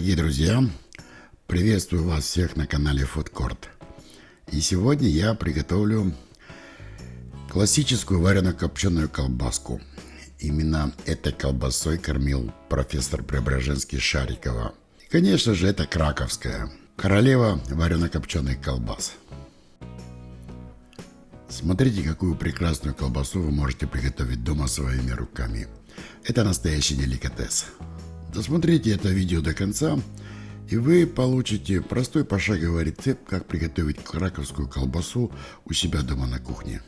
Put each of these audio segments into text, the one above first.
Дорогие друзья, приветствую вас всех на канале Food Court. И сегодня я приготовлю классическую варено-копченую колбаску. Именно этой колбасой кормил профессор Преображенский Шарикова. И, конечно же, это краковская, королева варено-копченых колбас. Смотрите, какую прекрасную колбасу вы можете приготовить дома своими руками. Это настоящий деликатес. Досмотрите это видео до конца, и вы получите простой пошаговый рецепт, как приготовить краковскую колбасу у себя дома на кухне.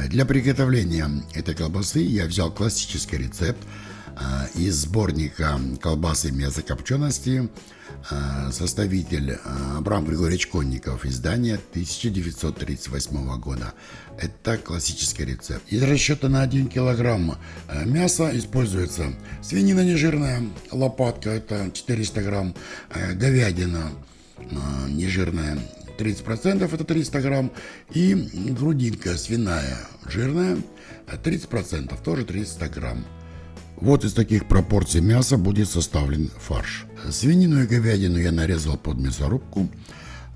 Для приготовления этой колбасы я взял классический рецепт из сборника «Колбасы и мясокопчености», составитель Абрам Григорьевич Конников, издание 1938 года. Это классический рецепт. Из расчета на 1 килограмм мяса используется свинина нежирная, лопатка, это 400 грамм, говядина нежирная, 30%, это 300 грамм, и грудинка свиная жирная, 30%, тоже 300 грамм. Вот из таких пропорций мяса будет составлен фарш. Свинину и говядину я нарезал под мясорубку,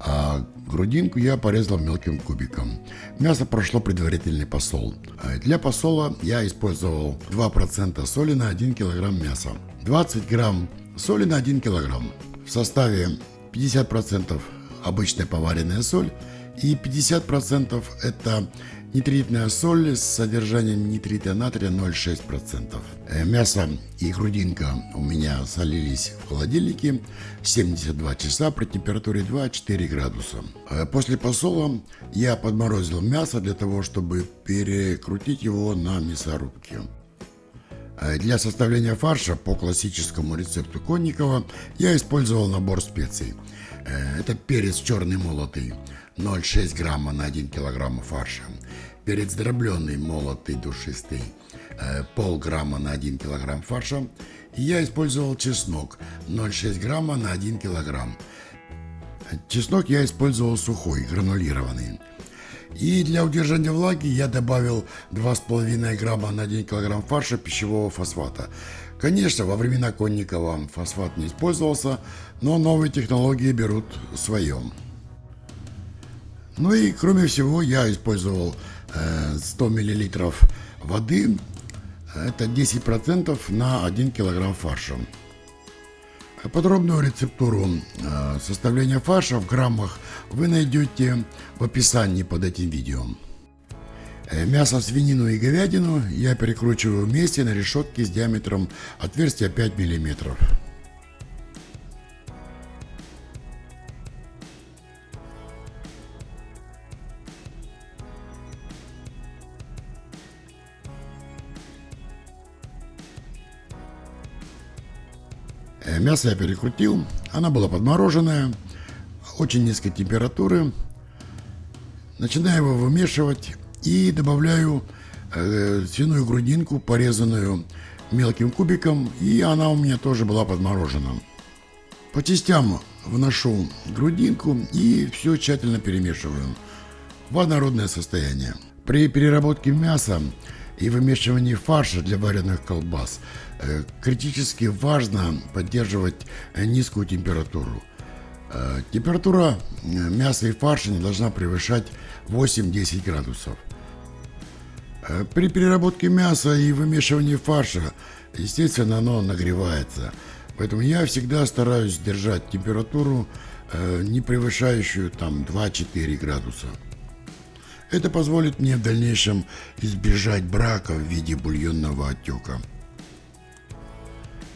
а грудинку я порезал мелким кубиком. Мясо прошло предварительный посол. Для посола я использовал 2% соли на 1 килограмм мяса. 20 грамм соли на 1 килограмм. В составе 50% обычная поваренная соль и 50% это нитритная соль с содержанием нитрита натрия 0,6%. Мясо и грудинка у меня солились в холодильнике 72 часа при температуре 2-4 градуса. После посола я подморозил мясо для того, чтобы перекрутить его на мясорубке. Для составления фарша по классическому рецепту Конникова я использовал набор специй. Это перец черный молотый 0,6 грамма на 1 килограмм фарша, перец дробленый молотый душистый полграмма на 1 килограмм фарша, и я использовал чеснок 0,6 грамма на 1 килограмм. Чеснок я использовал сухой, гранулированный. И для удержания влаги я добавил 2,5 грамма на 1 килограмм фарша пищевого фосфата. Конечно, во времена Конникова фосфат не использовался, но новые технологии берут свое. Ну и кроме всего я использовал 100 мл воды, это 10% на 1 килограмм фарша. Подробную рецептуру составления фарша в граммах вы найдете в описании под этим видео. Мясо, свинину и говядину я перекручиваю вместе на решетке с диаметром отверстия 5 мм. Мясо я перекрутил, оно было подмороженное, очень низкой температуры. Начинаю его вымешивать и добавляю свиную грудинку, порезанную мелким кубиком, и она у меня тоже была подморожена. По частям вношу грудинку и все тщательно перемешиваю в однородное состояние. При переработке мяса и вымешивании фарша для вареных колбас критически важно поддерживать низкую температуру. Температура мяса и фарша не должна превышать 8-10 градусов. При переработке мяса и вымешивании фарша, естественно, оно нагревается. Поэтому я всегда стараюсь держать температуру, не превышающую 2-4 градуса. Это позволит мне в дальнейшем избежать брака в виде бульонного отека.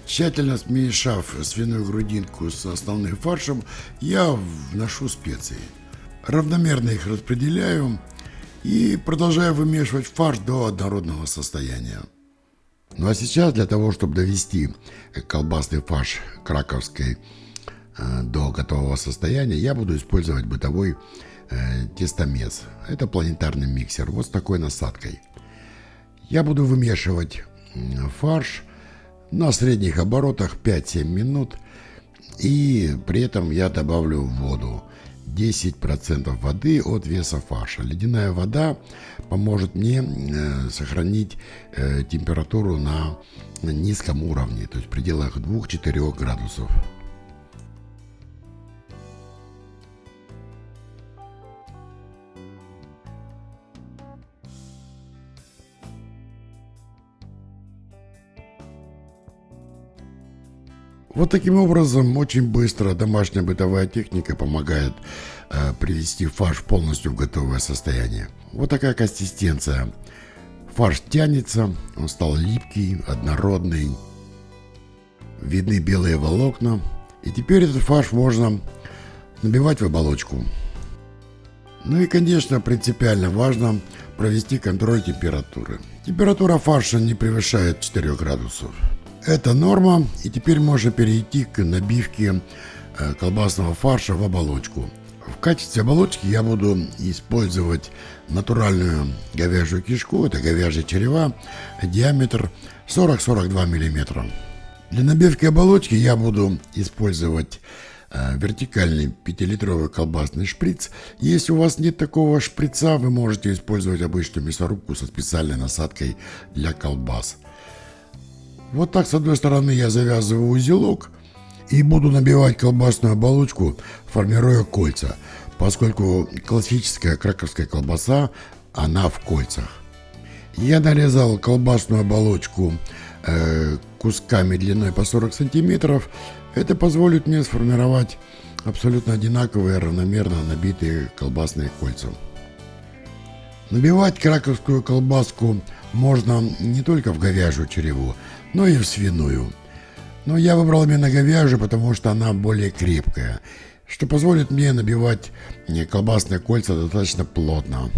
Тщательно смешав свиную грудинку с основным фаршем, я вношу специи. Равномерно их распределяю и продолжаю вымешивать фарш до однородного состояния. Ну а сейчас для того, чтобы довести колбасный фарш краковской до готового состояния, я буду использовать бытовой тестомес. Это планетарный миксер вот с такой насадкой. Я буду вымешивать фарш на средних оборотах 5-7 минут, и при этом я добавлю воду 10% воды от веса фарша. Ледяная вода поможет мне сохранить температуру на низком уровне, то есть в пределах 2-4 градусов. Вот таким образом очень быстро домашняя бытовая техника помогает привести фарш полностью в готовое состояние. Вот такая консистенция. Фарш тянется, он стал липкий, однородный. Видны белые волокна. И теперь этот фарш можно набивать в оболочку. Ну и, конечно, принципиально важно провести контроль температуры. Температура фарша не превышает 4 градусов. Это норма, и теперь можно перейти к набивке колбасного фарша в оболочку. В качестве оболочки я буду использовать натуральную говяжью кишку, это говяжья черева, диаметр 40-42 мм. Для набивки оболочки я буду использовать вертикальный 5-литровый колбасный шприц. Если у вас нет такого шприца, вы можете использовать обычную мясорубку со специальной насадкой для колбас. Вот так с одной стороны я завязываю узелок и буду набивать колбасную оболочку, формируя кольца, поскольку классическая краковская колбаса, она в кольцах. Я нарезал колбасную оболочку кусками длиной по 40 сантиметров. Это позволит мне сформировать абсолютно одинаковые, равномерно набитые колбасные кольца. Набивать краковскую колбаску можно не только в говяжью череву, но и в свиную. Но я выбрал именно говяжью, потому что она более крепкая, что позволит мне набивать колбасные кольца достаточно плотно.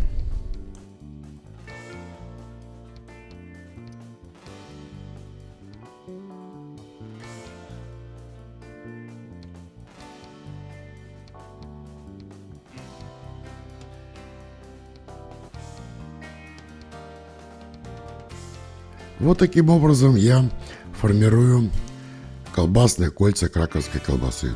Вот таким образом я формирую колбасные кольца краковской колбасы.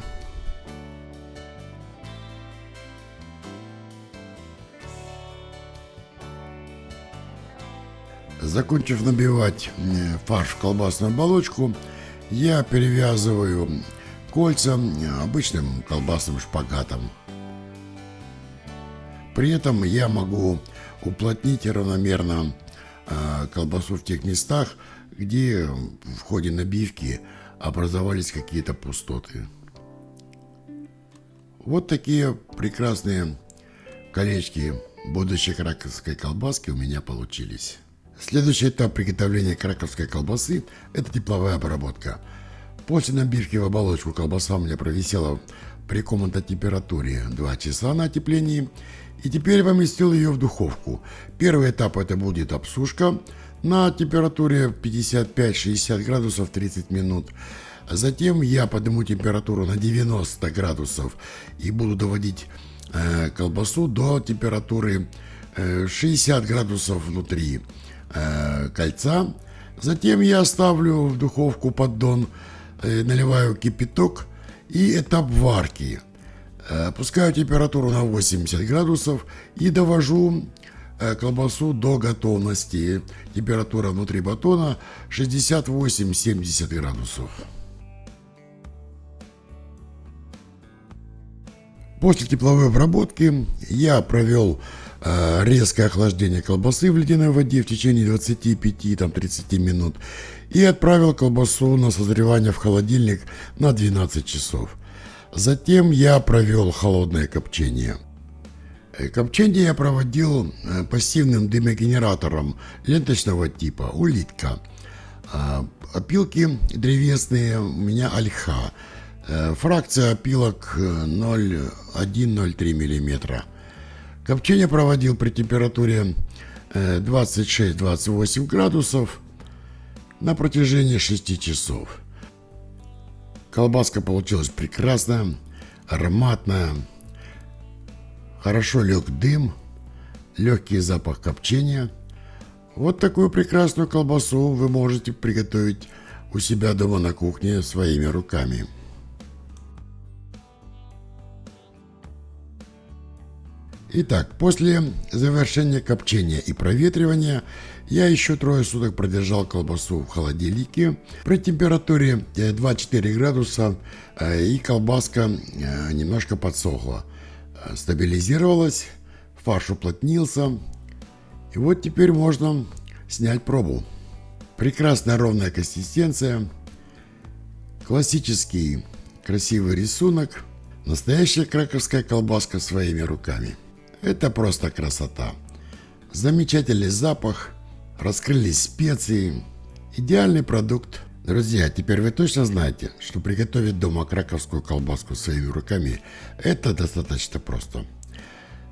Закончив набивать фарш в колбасную оболочку, я перевязываю кольца обычным колбасным шпагатом. При этом я могу уплотнить равномерно колбасу в тех местах, где в ходе набивки образовались какие-то пустоты. Вот такие прекрасные колечки будущей краковской колбаски у меня получились. Следующий этап приготовления краковской колбасы – это тепловая обработка. После набивки в оболочку колбаса у меня провисела при комнатной температуре 2 часа на отеплении. И теперь я поместил ее в духовку. Первый этап это будет обсушка на температуре 55-60 градусов 30 минут. Затем я подниму температуру на 90 градусов и буду доводить колбасу до температуры 60 градусов внутри кольца. Затем я ставлю в духовку поддон, наливаю кипяток и этап варки. Опускаю температуру на 80 градусов и довожу колбасу до готовности. Температура внутри батона 68-70 градусов. После тепловой обработки я провел резкое охлаждение колбасы в ледяной воде в течение 25-30 минут и отправил колбасу на созревание в холодильник на 12 часов. Затем я провел холодное копчение. Копчение я проводил пассивным дымогенератором ленточного типа «Улитка». Опилки древесные у меня ольха. Фракция опилок 0,1-0,3 мм. Копчение проводил при температуре 26-28 градусов на протяжении 6 часов. Колбаска получилась прекрасная, ароматная. Хорошо лег дым, легкий запах копчения. Вот такую прекрасную колбасу вы можете приготовить у себя дома на кухне своими руками. Итак, после завершения копчения и проветривания я еще 3 суток продержал колбасу в холодильнике при температуре 2-4 градуса, и колбаска немножко подсохла, стабилизировалась, фарш уплотнился, и вот теперь можно снять пробу. Прекрасная ровная консистенция, классический красивый рисунок, настоящая краковская колбаска своими руками. Это просто красота. Замечательный запах, раскрылись специи, идеальный продукт. Друзья, теперь вы точно знаете, что приготовить дома краковскую колбаску своими руками – это достаточно просто.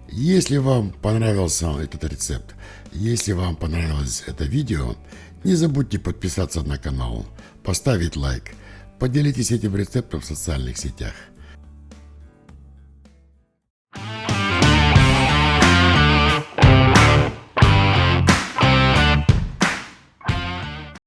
Если вам понравился этот рецепт, если вам понравилось это видео, не забудьте подписаться на канал, поставить лайк, поделитесь этим рецептом в социальных сетях.